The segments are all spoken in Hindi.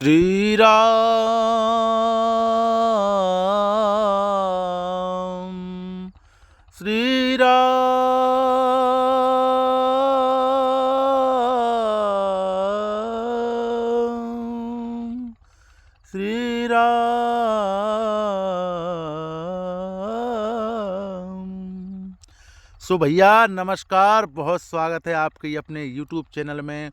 श्री राम श्री राम श्री राम। सो भैया नमस्कार, बहुत स्वागत है आपके अपने YouTube चैनल में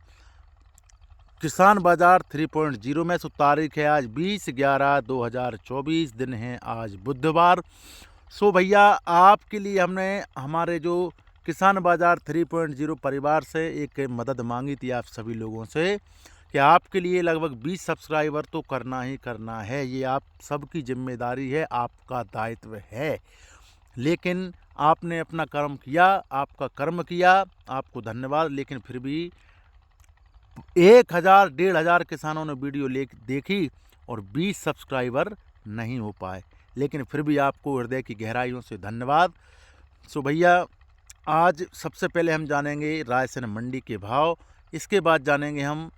किसान बाजार 3.0 में। तारीख है आज 20/11/2024, दिन है आज बुधवार। सो भैया आपके लिए हमने हमारे जो किसान बाजार 3.0 परिवार से एक मदद मांगी थी आप सभी लोगों से कि आपके लिए लगभग 20 सब्सक्राइबर तो करना ही करना है। ये आप सबकी जिम्मेदारी है, आपका दायित्व है। लेकिन आपने अपना कर्म किया, आपका कर्म किया, आपको धन्यवाद। लेकिन फिर भी 1000-1500 किसानों ने वीडियो देखी और 20 सब्सक्राइबर नहीं हो पाए। लेकिन फिर भी आपको हृदय की गहराइयों से धन्यवाद। सो भैया आज सबसे पहले हम जानेंगे रायसेन मंडी के भाव, इसके बाद जानेंगे हम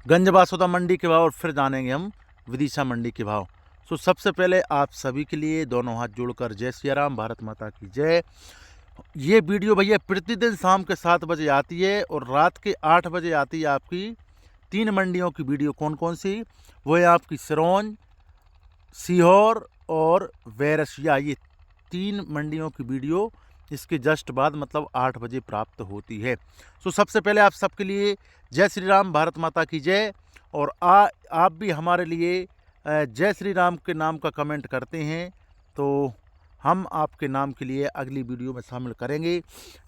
गंज बासोदा मंडी के भाव और फिर जानेंगे हम विदिशा मंडी के भाव। सो सबसे पहले आप सभी के लिए दोनों हाथ जोड़कर जय सिया राम, भारत माता की जय। ये वीडियो भैया प्रतिदिन शाम के 7 बजे आती है और रात के 8 बजे आती है आपकी 3 मंडियों की वीडियो। कौन कौन सी? वो है आपकी सिरोंज, सीहोर और बैरसिया। ये 3 मंडियों की वीडियो इसके जस्ट बाद मतलब 8 बजे प्राप्त होती है। सो सबसे पहले आप सबके लिए जय श्री राम, भारत माता की जय। और आप भी हमारे लिए जय श्री राम के नाम का कमेंट करते हैं तो हम आपके नाम के लिए अगली वीडियो में शामिल करेंगे।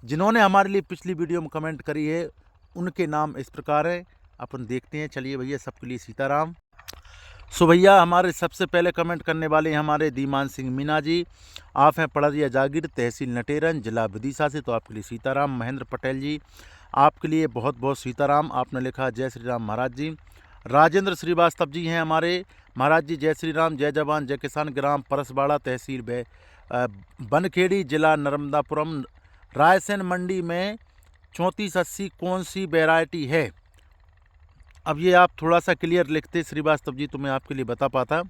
जिन्होंने हमारे लिए पिछली वीडियो में कमेंट करी है उनके नाम इस प्रकार हैं, अपन देखते हैं। चलिए भैया सबके लिए सीताराम। सो भैया हमारे सबसे पहले कमेंट करने वाले हैं हमारे दीमान सिंह मीना जी। आप हैं पड़रिया जागीर, तहसील नटेरन, जिला विदिशा से, तो आपके लिए सीताराम। महेंद्र पटेल जी आपके लिए बहुत बहुत सीताराम, आपने लिखा जय श्री राम महाराज जी। राजेंद्र श्रीवास्तव जी हैं हमारे, महाराज जी जय श्री राम, जय जवान जय किसान, ग्राम परसबाड़ा, तहसील बनखेड़ी, जिला नर्मदापुरम, रायसेन मंडी में 3480 कौन सी वैरायटी है? अब ये आप थोड़ा सा क्लियर लिखते श्रीवास्तव जी तो मैं आपके लिए बता पाता।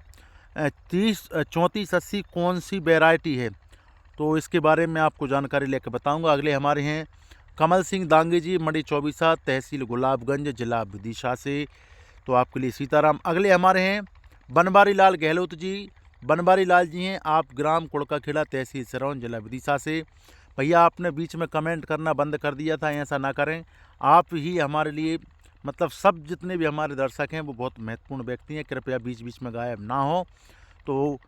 3480 कौन सी वैरायटी है तो इसके बारे में आपको जानकारी लेकर बताऊंगा। अगले हमारे हैं कमल सिंह दांगी जी, मंडी चौबीसा, तहसील गुलाबगंज, जिला विदिशा से, तो आपके लिए सीताराम। अगले हमारे हैं बनवारी लाल गहलोत जी। बनवारी लाल जी हैं आप ग्राम कुड़काखेड़ा, तहसील सिरौन, जिला विदिशा से। भैया आपने बीच में कमेंट करना बंद कर दिया था, ऐसा ना करें। आप ही हमारे लिए मतलब सब जितने भी हमारे दर्शक हैं वो बहुत महत्वपूर्ण व्यक्ति हैं, कृपया बीच बीच में गायब ना हो। तो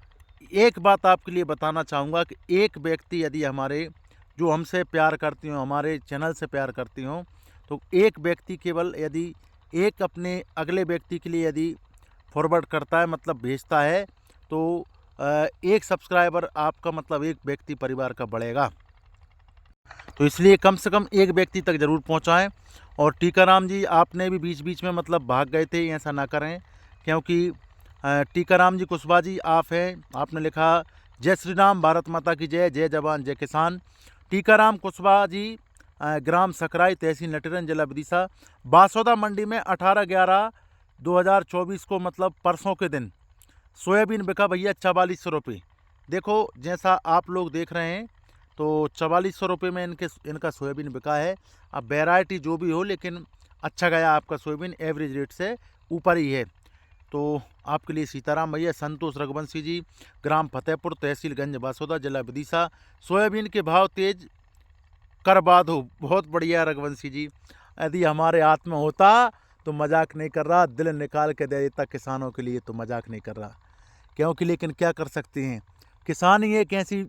एक बात आपके लिए बताना चाहूँगा कि एक व्यक्ति यदि हमारे जो हमसे प्यार करती हो, हमारे चैनल से प्यार करती हो, तो एक व्यक्ति केवल यदि एक अपने अगले व्यक्ति के लिए यदि फॉरवर्ड करता है मतलब भेजता है तो एक सब्सक्राइबर आपका मतलब एक व्यक्ति परिवार का बढ़ेगा। तो इसलिए कम से कम एक व्यक्ति तक ज़रूर पहुंचाएं। और टीकाराम जी आपने भी बीच बीच में मतलब भाग गए थे, ऐसा ना करें, क्योंकि टीकाराम जी कुशवाहा जी आप हैं, आपने लिखा जय श्री राम, भारत माता की जय, जय जवान जय किसान। टीकाराम कुशवाहा जी ग्राम सकराई, तहसील नटेरन, जिला विदिशा। बासोदा मंडी में 18/11/2024 को मतलब परसों के दिन सोयाबीन बिका भैया 4400 रुपये। देखो जैसा आप लोग देख रहे हैं तो 4400 रुपये में इनका सोयाबीन बिका है। अब वैरायटी जो भी हो लेकिन अच्छा गया आपका सोयाबीन, एवरेज रेट से ऊपर ही है। तो आपके लिए सीताराम भैया। संतोष रघुवंशी जी ग्राम फतेहपुर, तहसील गंज बासोदा, जिला विदिशा। सोयाबीन के भाव तेज करवा दो। बहुत बढ़िया रघुवंशी जी, यदि हमारे हाथ में होता तो मजाक नहीं कर रहा, दिल निकाल के दे देता किसानों के लिए, तो मजाक नहीं कर रहा। क्योंकि लेकिन क्या कर सकते हैं, किसान ही एक ऐसी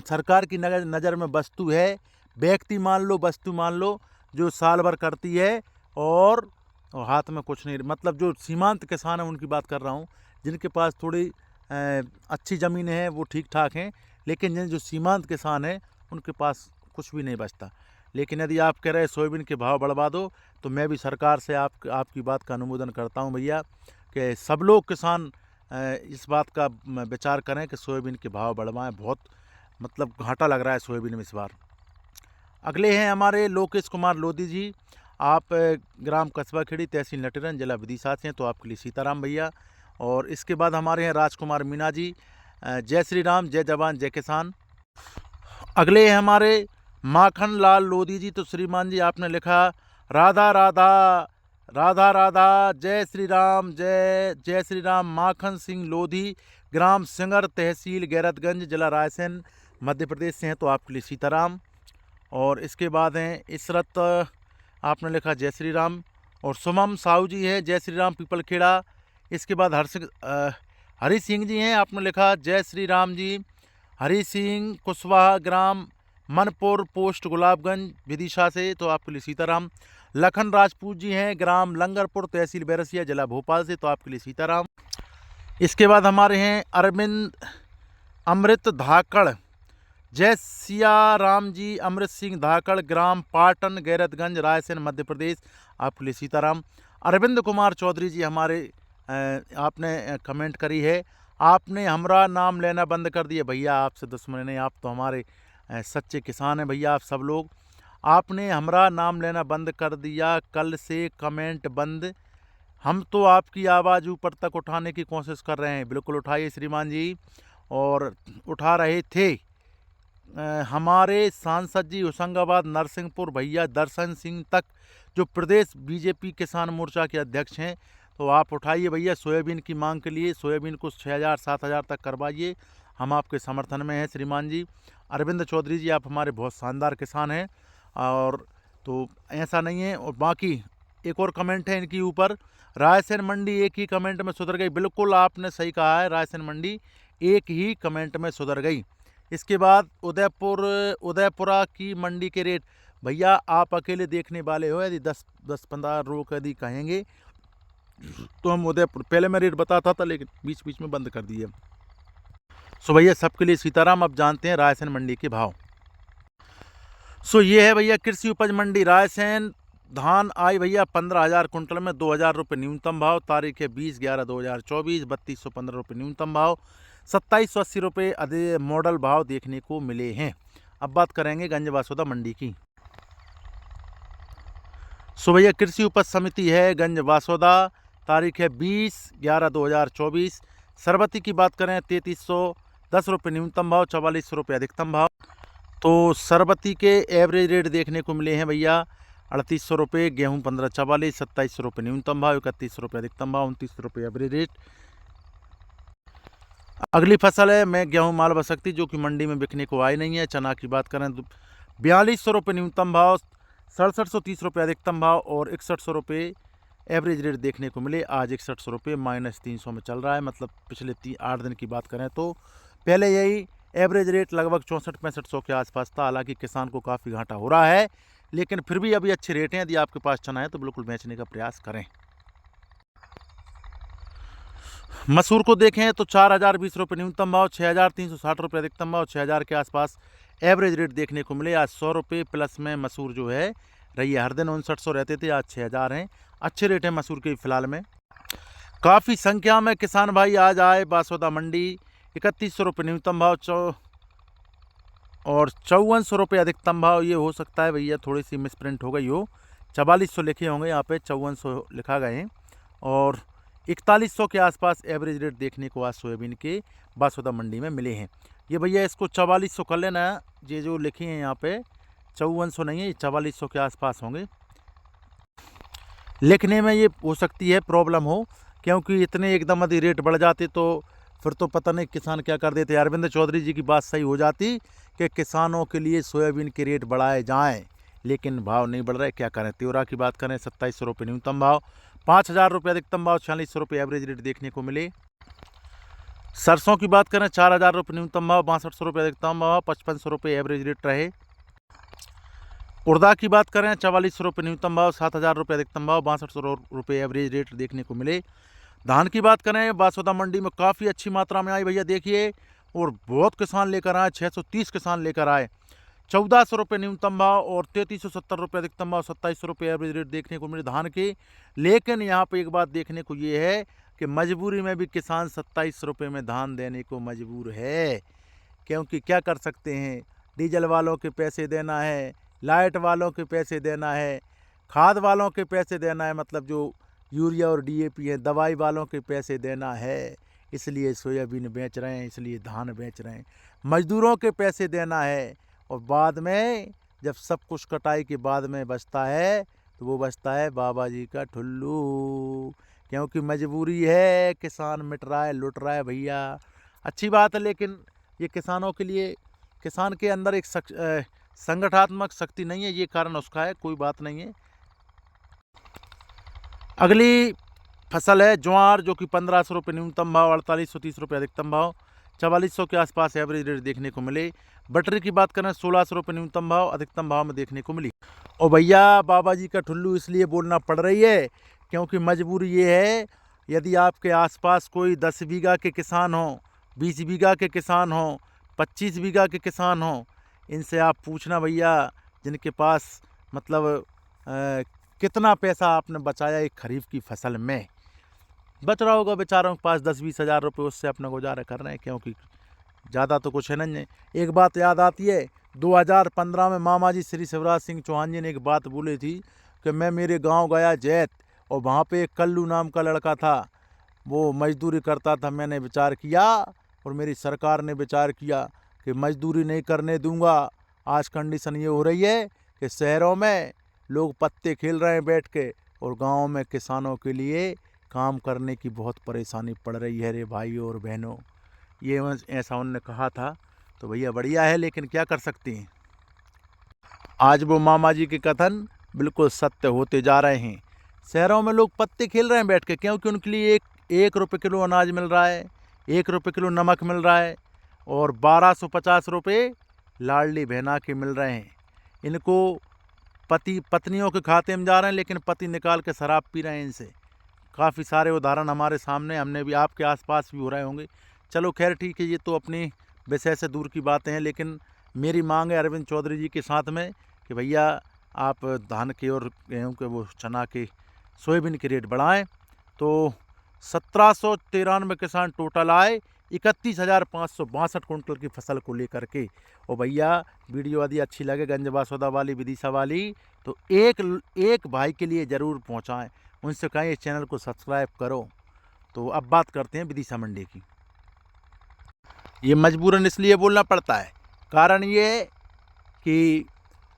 सरकार की नज़र में वस्तु है, व्यक्ति मान लो, वस्तु मान लो, जो साल भर करती है और हाथ में कुछ नहीं। मतलब जो सीमांत किसान है उनकी बात कर रहा हूँ, जिनके पास थोड़ी अच्छी ज़मीन है वो ठीक ठाक हैं, लेकिन जो सीमांत किसान है उनके पास कुछ भी नहीं बचता। लेकिन यदि आप कह रहे हैं सोयाबीन के भाव बढ़वा दो तो मैं भी सरकार से आपकी बात का अनुमोदन करता हूं भैया कि सब लोग किसान इस बात का विचार करें कि सोयाबीन के भाव बढ़वाएं। बहुत मतलब घाटा लग रहा है सोयाबीन में इस बार। अगले हैं हमारे लोकेश कुमार लोधी जी, आप ग्राम कस्बा खेड़ी, तहसील नटेरन, जिला विदिशा से हैं, तो आपके लिए सीताराम भैया। और इसके बाद हमारे हैं राजकुमार मीना जी, जय श्री राम, जय जवान जय किसान। अगले हैं हमारे माखन लाल लोधी जी। तो श्रीमान जी आपने लिखा राधा राधा राधा राधा, जय श्री राम, जय जय श्री राम। माखन सिंह लोधी, ग्राम सिंगर, तहसील गैरतगंज, जिला रायसेन, मध्य प्रदेश से हैं, तो आपके लिए सीताराम। और इसके बाद हैं इसरत, आपने लिखा जय श्री राम। और सुमम साहू जी है, जय श्री राम, पीपल खेड़ा। इसके बाद हरी सिंह जी हैं, आपने लिखा जय श्री राम जी। हरी सिंह कुशवाहा, ग्राम मनपुर, पोस्ट गुलाबगंज, विदिशा से, तो आपके लिए सीताराम। लखन राजपूत जी हैं, ग्राम लंगरपुर, तहसील बैरसिया, जिला भोपाल से, तो आपके लिए सीताराम। इसके बाद हमारे हैं अरविंद अमृत धाकड़, जय सिया राम जी। अमृत सिंह धाकड़, ग्राम पाटन, गैरतगंज, रायसेन, मध्य प्रदेश, आपके लिए सीताराम। अरविंद कुमार चौधरी जी हमारे आपने कमेंट करी है, आपने हमारा नाम लेना बंद कर दिया। भैया आपसे दुश्मनी नहीं, आप तो हमारे सच्चे किसान हैं भैया। आप सब लोग, आपने हमारा नाम लेना बंद कर दिया, कल से कमेंट बंद। हम तो आपकी आवाज़ ऊपर तक उठाने की कोशिश कर रहे हैं। बिल्कुल उठाइए श्रीमान जी, और उठा रहे थे। हमारे सांसद जी होशंगाबाद नरसिंहपुर भैया दर्शन सिंह तक, जो प्रदेश बीजेपी किसान मोर्चा के अध्यक्ष हैं, तो आप उठाइए भैया सोयाबीन की मांग के लिए। सोयाबीन को 6,000-7,000 तक करवाइए, हम आपके समर्थन में हैं श्रीमान जी। अरविंद चौधरी जी आप हमारे बहुत शानदार किसान हैं, और तो ऐसा नहीं है। और बाकी एक और कमेंट है इनके ऊपर, रायसेन मंडी एक ही कमेंट में सुधर गई। बिल्कुल आपने सही कहा है, रायसेन मंडी एक ही कमेंट में सुधर गई। इसके बाद उदयपुरा की मंडी के रेट, भैया आप अकेले देखने वाले हो, यदि 10-15 लोग यदि कहेंगे तो हम उदयपुर, पहले मैं रेट बताता था लेकिन बीच बीच में बंद कर दिए। सो भैया सबके लिए सीताराम। अब जानते हैं रायसेन मंडी के भाव। सो ये है भैया कृषि उपज मंडी रायसेन। धान आई भैया 15,000 कुंटल में, 2,000 रुपये न्यूनतम भाव। तारीख है 20/11/2024, 3215 रुपये न्यूनतम भाव, 2780 रुपये अधिक मॉडल भाव देखने को मिले हैं। अब बात करेंगे गंज वासोदा मंडी की। सो भैया कृषि उपज समिति है गंज वासोदा, तारीख है 20/11/2024। सरबती की बात करें 3310 रुपये न्यूनतम भाव, 4400 रुपये अधिकतम भाव। तो सरबती के एवरेज रेट देखने को मिले हैं भैया 3800 रुपये, गेहूँ 1544, 2700 रुपये न्यूनतम भाव, 3100 रुपये अधिकतम भाव, 29 रुपये एवरेज रेट। अगली फसल है मैं गेहूँ माल बसक्ति, जो कि मंडी में बिकने को आई नहीं है। चना की बात करें तो 4200 रुपये न्यूनतम भाव, 6730 रुपये अधिकतम भाव, और 6100 रुपये एवरेज रेट देखने को मिले। आज 6100 रुपये -300 में चल रहा है, मतलब पिछले 8 दिन की बात करें तो पहले यही एवरेज रेट लगभग 64-6500 के आसपास था। हालांकि किसान को काफ़ी घाटा हो रहा है, लेकिन फिर भी अभी अच्छे रेट हैं। यदि आपके पास चना है तो बिल्कुल बेचने का प्रयास करें। मसूर को देखें तो 4020 रुपये न्यूनतम भाव, 6360 रुपये अधिकतम भाव, 6000 के आसपास एवरेज रेट देखने को मिले। आज 100 रुपये प्लस में मसूर जो है रही है। हर दिन 5900 रहते थे, आज 6000 हैं। अच्छे रेट हैं मसूर के फिलहाल में। काफ़ी संख्या में किसान भाई आज आए वासोदा मंडी। 3100 रुपये न्यूनतम भाव और 5400 रुपये अधिकतम भाव। ये हो सकता है भैया थोड़ी सी मिसप्रिंट हो गई हो, 4400 लिखे होंगे, यहाँ पे 5400 लिखा गए हैं। और 4100 के आसपास एवरेज रेट देखने को आज सोयाबीन के वासोदा मंडी में मिले हैं। ये भैया इसको 4400 कर लेना, ये जो लिखे हैं यहाँ पे 5400 नहीं है, ये 4400 के आसपास होंगे। लिखने में ये हो सकती है प्रॉब्लम हो, क्योंकि इतने एकदम यदि रेट बढ़ जाते तो फिर तो पता नहीं किसान क्या कर देते। अरविंद चौधरी जी की बात सही हो जाती कि किसानों के लिए सोयाबीन के रेट बढ़ाए जाएं, लेकिन भाव नहीं बढ़ रहे, क्या करें। त्योरा की बात करें 2700 रुपये न्यूनतम भाव, 5000 रुपये अधिकतम भाव, 4600 रुपये एवरेज रेट देखने को मिले। सरसों की बात करें 4000 रुपये न्यूनतम भाव, 6200 रुपये अधिकतम भाव, 5500 रुपये एवरेज रेट रहे। उड़दा की बात करें 4400 रुपये न्यूनतम भाव, 7000 रुपये अधिकतम भाव, 6200 रुपये एवरेज रेट देखने को मिले। धान की बात करें वासोदा मंडी में काफ़ी अच्छी मात्रा में आई भैया देखिए, और बहुत किसान लेकर आए, 630 किसान लेकर आए। 1400 रुपये न्यूनतम भाव और 3370 रुपये अधिकतम भाव, 2700 रुपये एवरेज रेट देखने को मिले धान के। लेकिन यहाँ पे एक बात देखने को ये है कि मजबूरी में भी किसान 27 रुपये में धान देने को मजबूर है, क्योंकि क्या कर सकते हैं, डीजल वालों के पैसे देना है, लाइट वालों के पैसे देना है, खाद वालों के पैसे देना है, मतलब जो यूरिया और डीएपी है, दवाई वालों के पैसे देना है, इसलिए सोयाबीन बेच रहे हैं, इसलिए धान बेच रहे हैं। मजदूरों के पैसे देना है, और बाद में जब सब कुछ कटाई के बाद में बचता है तो वो बचता है बाबा जी का ठुल्लू, क्योंकि मजबूरी है, किसान मिट रहा है, लुट रहा है भैया। अच्छी बात है, लेकिन ये किसानों के लिए, किसान के अंदर एक संगठनात्मक शक्ति नहीं है, ये कारण उसका है, कोई बात नहीं है। अगली फसल है ज्वार, जो कि 1500 रुपये न्यूनतम भाव, 4830 रुपये अधिकतम भाव, 4400 के आसपास एवरेज रेट देखने को मिले। बटरी की बात करें 1600 रुपये न्यूनतम भाव, अधिकतम भाव में देखने को मिली। और भैया बाबा जी का ठुल्लू इसलिए बोलना पड़ रही है क्योंकि मजबूरी ये है, यदि आपके आसपास कोई 10 बीघा के किसान हो, 20 बीघा के किसान हो, 25 बीघा के किसान हो, इनसे आप पूछना भैया, जिनके पास मतलब कितना पैसा आपने बचाया एक खरीफ की फसल में। बच रहा होगा बेचारों के पास 10-20 हज़ार रुपये, उससे अपना गुजारा कर रहे हैं, क्योंकि ज़्यादा तो कुछ है नहीं। एक बात याद आती है, 2015 में मामा जी श्री शिवराज सिंह चौहान जी ने एक बात बोली थी कि मैं मेरे गांव गया जैत, और वहाँ पे एक कल्लू नाम का लड़का था, वो मजदूरी करता था। मैंने विचार किया और मेरी सरकार ने विचार किया कि मजदूरी नहीं करने दूंगा। आज कंडीशन ये हो रही है कि शहरों में लोग पत्ते खेल रहे हैं बैठ के, और गाँव में किसानों के लिए काम करने की बहुत परेशानी पड़ रही है रे भाइयों और बहनों। ये ऐसा उन्होंने कहा था, तो भैया बढ़िया है, लेकिन क्या कर सकते हैं, आज वो मामा जी के कथन बिल्कुल सत्य होते जा रहे हैं। शहरों में लोग पत्ते खेल रहे हैं बैठ के, क्योंकि उनके लिए एक रुपये किलो अनाज मिल रहा है, 1 रुपये किलो नमक मिल रहा है, और 1250 रुपये लाडली बहना के मिल रहे हैं। इनको पति पत्नियों के खाते में जा रहे हैं, लेकिन पति निकाल के शराब पी रहे हैं इनसे। काफ़ी सारे उदाहरण हमारे सामने, हमने भी, आपके आसपास भी हो रहे होंगे। चलो खैर ठीक है, ये तो अपनी विषय से दूर की बातें हैं, लेकिन मेरी मांग है अरविंद चौधरी जी के साथ में कि भैया आप धान के और गेहूँ के, वो चना के, सोयाबीन के रेट बढ़ाएं। तो 1793 किसान टोटल आए 31,562 कुंटल की फसल को लेकर के। और भैया वीडियो यदि अच्छी लगे, गंजवा सौदा वाली, विदिशा वाली, तो एक भाई के लिए ज़रूर पहुँचाएँ, उनसे कहें इस चैनल को सब्सक्राइब करो। तो अब बात करते हैं विदिशा मंडी की। ये मजबूरन इसलिए बोलना पड़ता है, कारण ये कि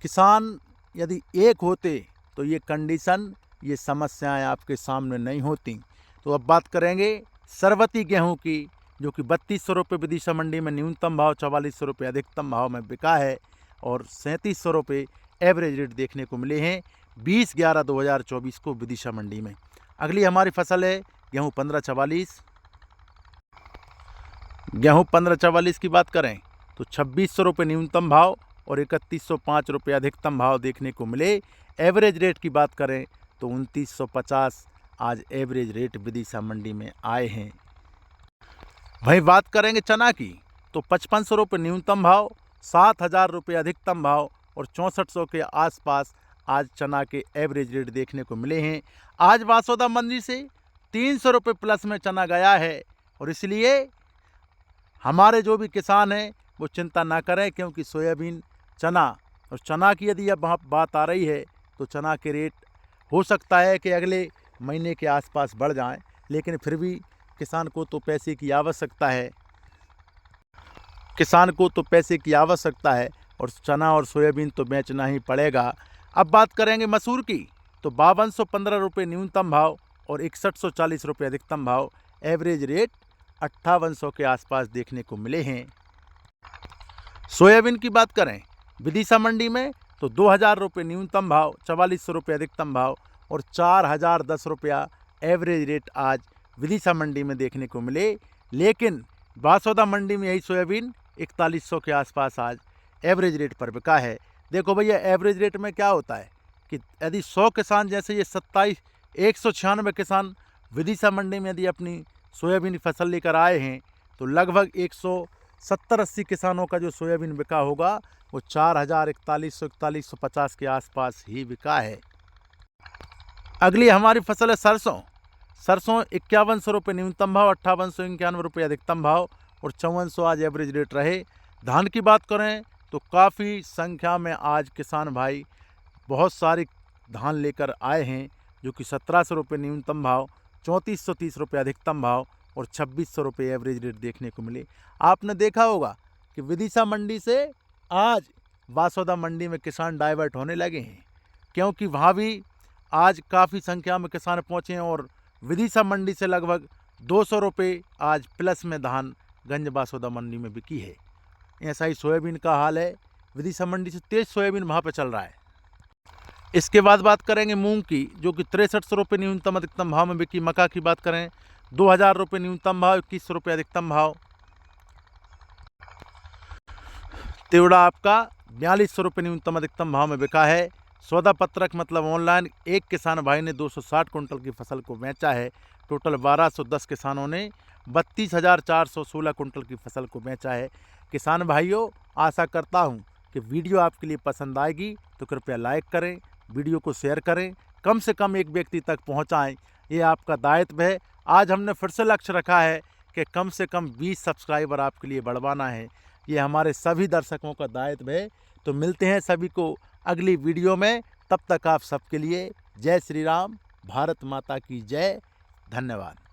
किसान यदि एक होते तो ये कंडीशन, ये समस्याएं आपके सामने नहीं होती। तो अब बात करेंगे सरवती गेहूं की, जो कि 3200 रुपये विदिशा मंडी में न्यूनतम भाव, 4400 रुपये अधिकतम भाव में बिका है, और 3700 रुपये एवरेज रेट देखने को मिले हैं 20/11/2024 को विदिशा मंडी में। अगली हमारी फसल है गेहूँ 1544। गेहूँ 1544 की बात करें तो 2600 रुपये न्यूनतम भाव और 3105 रुपये अधिकतम भाव देखने को मिले। एवरेज रेट की बात करें तो 2950 आज एवरेज रेट विदिशा मंडी में आए हैं। वहीं बात करेंगे चना की तो 5500 रुपये न्यूनतम भाव, 7000 रुपये अधिकतम भाव और 6400 के आसपास आज चना के एवरेज रेट देखने को मिले हैं। आज वासोदा मंडी से 300 रुपये प्लस में चना गया है, और इसलिए हमारे जो भी किसान हैं वो चिंता ना करें, क्योंकि सोयाबीन, चना और चना की यदि अब बात आ रही है तो चना के रेट हो सकता है कि अगले महीने के आसपास बढ़ जाएं, लेकिन फिर भी किसान को तो पैसे की आवश्यकता है, किसान को तो पैसे की आवश्यकता है, और चना और सोयाबीन तो बेचना ही पड़ेगा। अब बात करेंगे मसूर की तो 5215 रुपये न्यूनतम भाव और 6140 रुपये अधिकतम भाव, एवरेज रेट 5800 के आसपास देखने को मिले हैं। सोयाबीन की बात करें विदिशा मंडी में तो 2000 रुपये न्यूनतम भाव, 4400 रुपये अधिकतम भाव और 4010 रुपया एवरेज रेट आज विदिशा मंडी में देखने को मिले। लेकिन बासौदा मंडी में यही सोयाबीन 4100 के आसपास आज एवरेज रेट पर बिका है। देखो भैया, एवरेज रेट में क्या होता है कि यदि 100 किसान, जैसे ये 196 किसान विदिशा मंडी में यदि अपनी सोयाबीन की फसल लेकर आए हैं, तो लगभग 170-80 किसानों का जो सोयाबीन बिका होगा वो 4000, 4150 के आसपास ही बिका है। अगली हमारी फसल है सरसों। सरसों 5100 रुपये न्यूनतम भाव, 5891 रुपये अधिकतम भाव और 5400 आज एवरेज रेट रहे। धान की बात करें तो काफ़ी संख्या में आज किसान भाई बहुत सारी धान लेकर आए हैं, जो कि 1700 रुपये न्यूनतम भाव, 3430 रुपये अधिकतम भाव और 2600 रुपये एवरेज रेट देखने को मिले। आपने देखा होगा कि विदिशा मंडी से आज बासौदा मंडी में किसान डाइवर्ट होने लगे हैं, क्योंकि वहाँ भी आज काफ़ी संख्या में किसान पहुँचे हैं और विदिशा मंडी से लगभग 200 रुपये आज प्लस में धान गंज बासौदा मंडी में बिकी है। ऐसा ही सोयाबीन का हाल है, विदिशा मंडी से तेज सोयाबीन वहाँ पे चल रहा है। इसके बाद बात करेंगे मूंग की, जो कि 6300 रुपये न्यूनतम अधिकतम भाव में बिकी। मक्का की बात करें 2000 रुपये न्यूनतम भाव, 2100 रुपये अधिकतम भाव। तिवड़ा आपका 4200 रुपये न्यूनतम अधिकतम भाव में बिका है। सौदा पत्रक मतलब ऑनलाइन एक किसान भाई ने 260 कुंटल की फसल को बेचा है। टोटल 1210 किसानों ने 32,416 कुंटल की फसल को बेचा है। किसान भाइयों, आशा करता हूं कि वीडियो आपके लिए पसंद आएगी, तो कृपया लाइक करें, वीडियो को शेयर करें, कम से कम एक व्यक्ति तक पहुंचाएं। ये आपका दायित्व है। आज हमने फिर से लक्ष्य रखा है कि कम से कम 20 सब्सक्राइबर आपके लिए बढ़वाना है। ये हमारे सभी दर्शकों का दायित्व है। तो मिलते हैं सभी को अगली वीडियो में। तब तक आप सबके लिए जय श्री राम, भारत माता की जय। धन्यवाद।